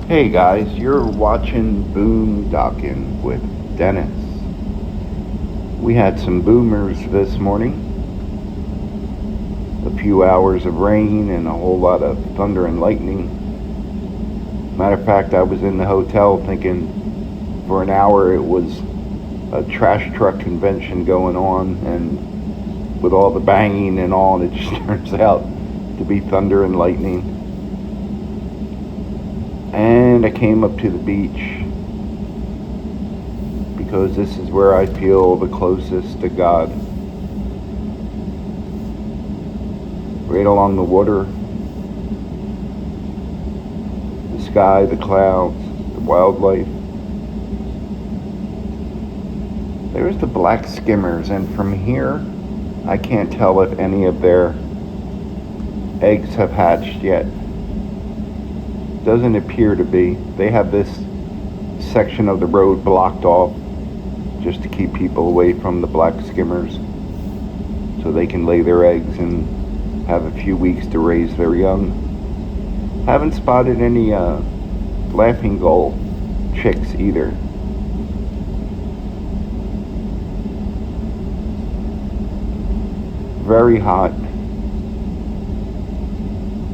Hey guys, you're watching Boondockin' with Dennis. We had some boomers this morning, a few hours of rain and a whole lot of thunder and lightning. Matter of fact, I was in the hotel thinking for an hour it was a trash truck convention going on, and with all the banging and all, and it just turns out to be thunder and lightning. And I came up to the beach because this is where I feel the closest to God. Right along the water, the sky, the clouds, the wildlife. There's the black skimmers, and from here, I can't tell if any of their eggs have hatched yet. Doesn't appear to be. They have this section of the road blocked off just to keep people away from the black skimmers so they can lay their eggs and have a few weeks to raise their young. Haven't spotted any laughing gull chicks either. Very hot.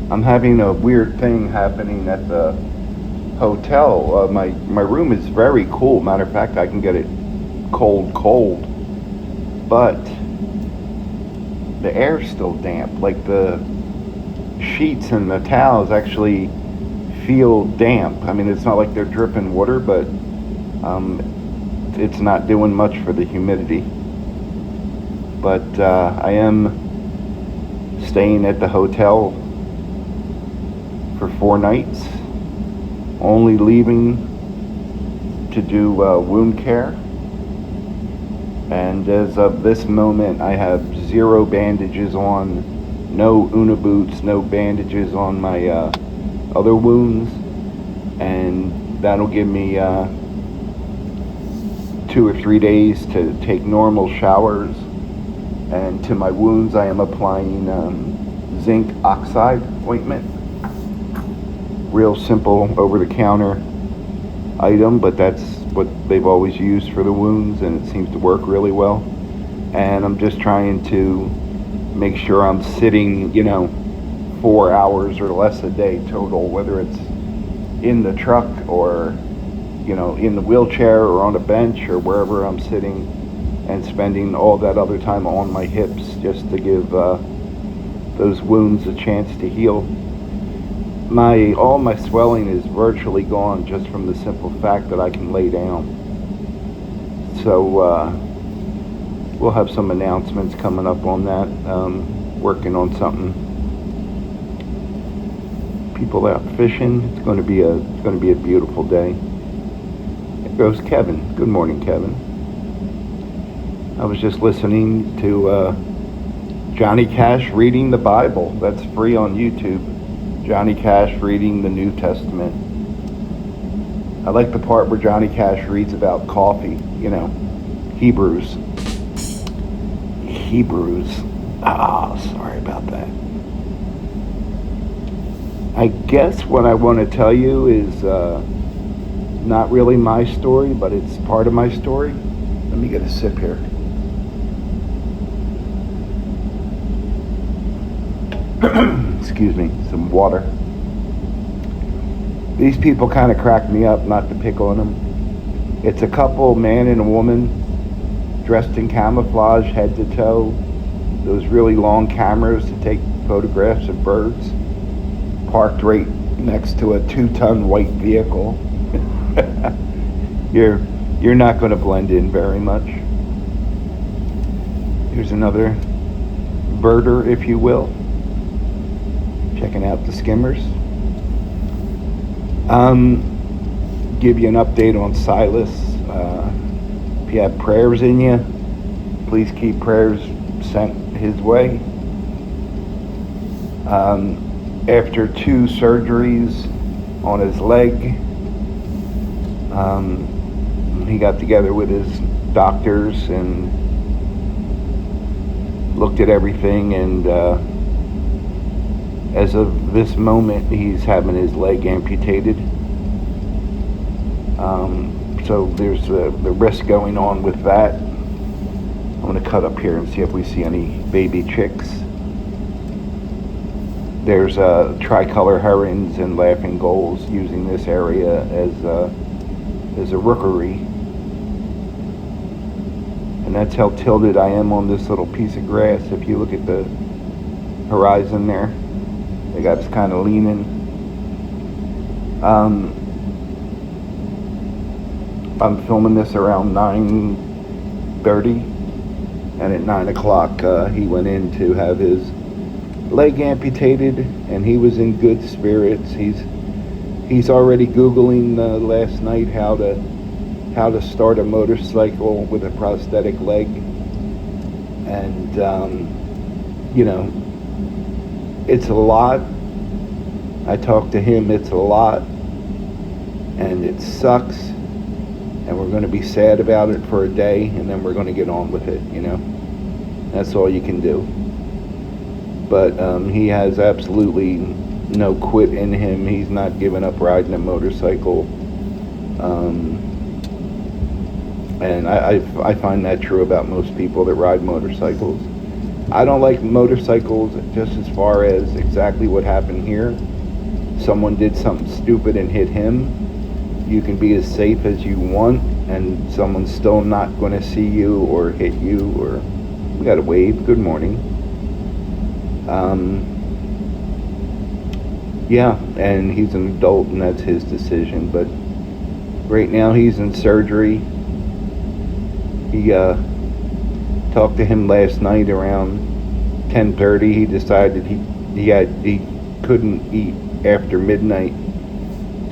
I'm having a weird thing happening at the hotel. My room is very cool. Matter of fact, I can get it cold, but the air's still damp. Like the sheets and the towels actually feel damp. I mean, it's not like they're dripping water, but it's not doing much for the humidity. But I am staying at the hotel for 4 nights, only leaving to do wound care. And as of this moment, I have 0 bandages on, no Una boots, no bandages on my other wounds, and that'll give me 2 or 3 days to take normal showers. And to my wounds, I am applying zinc oxide ointment. Real simple over-the-counter item, but that's what they've always used for the wounds, and it seems to work really well. And I'm just trying to make sure I'm sitting, 4 hours or less a day total, whether it's in the truck or, in the wheelchair or on a bench or wherever I'm sitting, and spending all that other time on my hips just to give those wounds a chance to heal. All my swelling is virtually gone just from the simple fact that I can lay down. So we'll have some announcements coming up on that. Working on something. People out fishing. It's going to be a beautiful day. There goes Kevin. Good morning, Kevin. I was just listening to Johnny Cash reading the Bible. That's free on YouTube. Johnny Cash reading the New Testament. I like the part where Johnny Cash reads about coffee, Hebrews. Sorry about that. I guess what I want to tell you is not really my story, but it's part of my story. Let me get a sip here. Excuse me, some water. These people kind of crack me up, not to pick on them. It's a couple, man and a woman, dressed in camouflage head to toe, those really long cameras to take photographs of birds, parked right next to a 2-ton white vehicle. You're not going to blend in very much. Here's another birder, if you will. Checking out the skimmers. Give you an update on Silas. If you have prayers in you, please keep prayers sent his way. After 2 surgeries on his leg, he got together with his doctors and looked at everything, and as of this moment, he's having his leg amputated. So there's the risk going on with that. I'm going to cut up here and see if we see any baby chicks. There's tricolor herons and laughing gulls using this area as a rookery. And that's how tilted I am on this little piece of grass. If you look at the horizon there, they got us kind of leaning. I'm filming this around 9:30, and at 9 o'clock he went in to have his leg amputated, and he was in good spirits. He's already Googling last night how to start a motorcycle with a prosthetic leg, and it's a lot. I talked to him, it's a lot, and it sucks, and we're going to be sad about it for a day, and then we're going to get on with it. That's all you can do. But he has absolutely no quit in him. He's not giving up riding a motorcycle. And I find that true about most people that ride motorcycles. I don't like motorcycles just as far as exactly what happened here. Someone did something stupid and hit him. You can be as safe as you want, and someone's still not going to see you or hit you, or we got to wave, good morning. Yeah, and he's an adult, and that's his decision. But right now he's in surgery. He talked to him last night around 10:30. He decided he couldn't eat after midnight,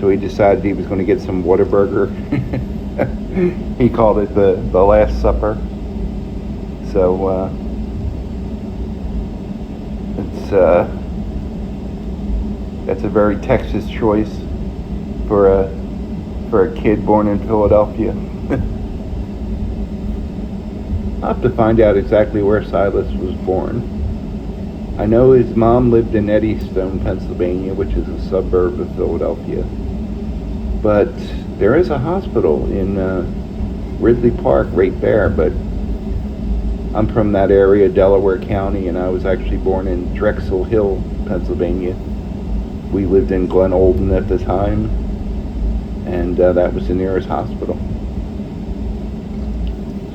so he decided he was going to get some Whataburger. He called it the Last Supper. So that's a very Texas choice for a kid born in Philadelphia. I'll have to find out exactly where Silas was born. I know his mom lived in Eddystone, Pennsylvania, which is a suburb of Philadelphia. But there is a hospital in Ridley Park right there, but I'm from that area, Delaware County, and I was actually born in Drexel Hill, Pennsylvania. We lived in Glen Olden at the time, and that was the nearest hospital.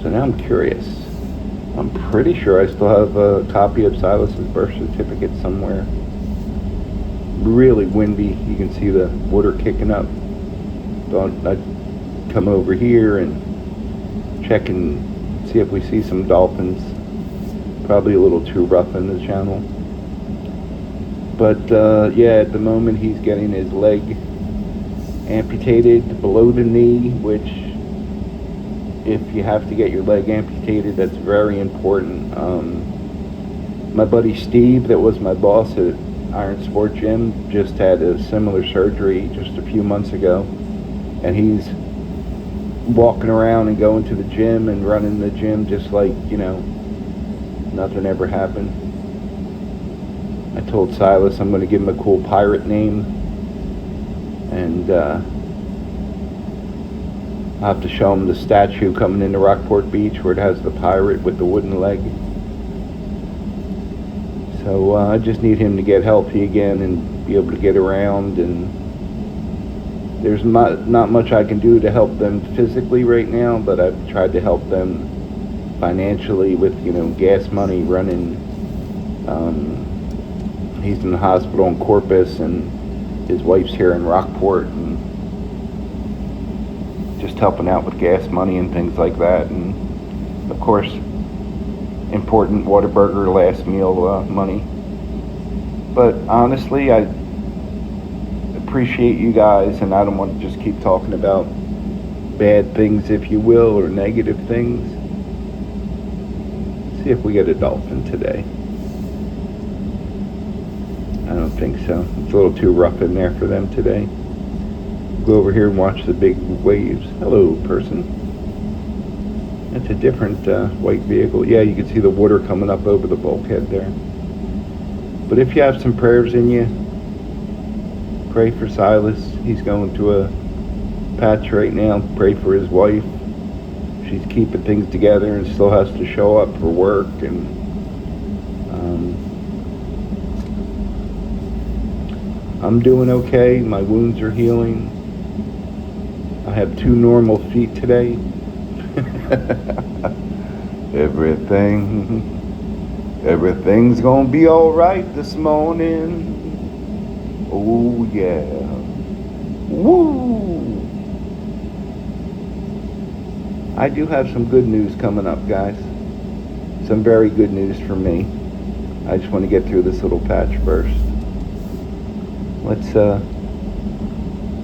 So now I'm curious. I'm pretty sure I still have a copy of Silas's birth certificate somewhere. Really windy. You can see the water kicking up. So I'd come over here and check and see if we see some dolphins. Probably a little too rough in the channel. But yeah, at the moment he's getting his leg amputated below the knee, which if you have to get your leg amputated, that's very important. My buddy Steve, that was my boss at Iron Sport Gym, just had a similar surgery just a few months ago, and he's walking around and going to the gym and running the gym just like, nothing ever happened. I told Silas I'm going to give him a cool pirate name, and I'll have to show him the statue coming into Rockport Beach where it has the pirate with the wooden leg. So I just need him to get healthy again and be able to get around, and there's not much I can do to help them physically right now, but I've tried to help them financially with, gas money running. He's in the hospital in Corpus, and his wife's here in Rockport, and just helping out with gas money and things like that. And of course, important Whataburger last meal money. But honestly, I appreciate you guys, and I don't want to just keep talking about bad things, if you will, or negative things. See if we get a dolphin today. I don't think so. It's a little too rough in there for them today. Go over here and watch the big waves. Hello, person. That's a different white vehicle. Yeah, you can see the water coming up over the bulkhead there. But if you have some prayers in you, pray for Silas. He's going to a patch right now. Pray for his wife. She's keeping things together and still has to show up for work. And I'm doing okay. My wounds are healing. I have 2 normal feet today. Everything's gonna be alright this morning. Oh yeah. Woo! I do have some good news coming up, guys. Some very good news for me. I just want to get through this little patch first.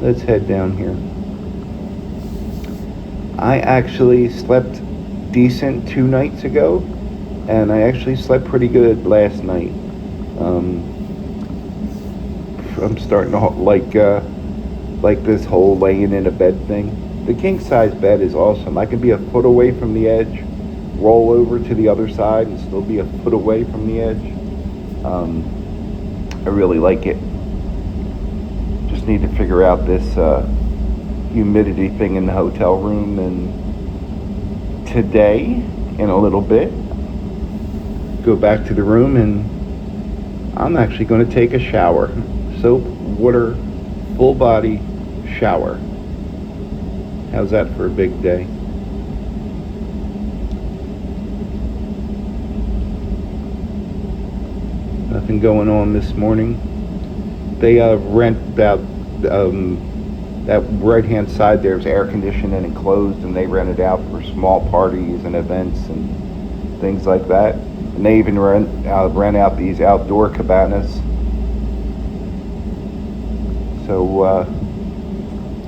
Let's head down here. I actually slept decent 2 nights ago, and I actually slept pretty good last night. I'm starting to like this whole laying in a bed thing. The king size bed is awesome. I can be a foot away from the edge, roll over to the other side, and still be a foot away from the edge. I really like it. Just need to figure out this humidity thing in the hotel room, and today, in a little bit, go back to the room, and I'm actually going to take a shower. Soap, water, full body shower. How's that for a big day? Nothing going on this morning. They rent out that right-hand side. There's air conditioned and enclosed, and they rent it out for small parties and events and things like that. And they even rent out these outdoor cabanas. So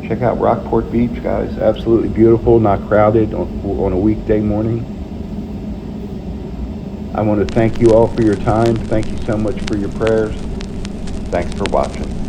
check out Rockport Beach, guys. Absolutely beautiful, not crowded on a weekday morning. I want to thank you all for your time. Thank you so much for your prayers. Thanks for watching.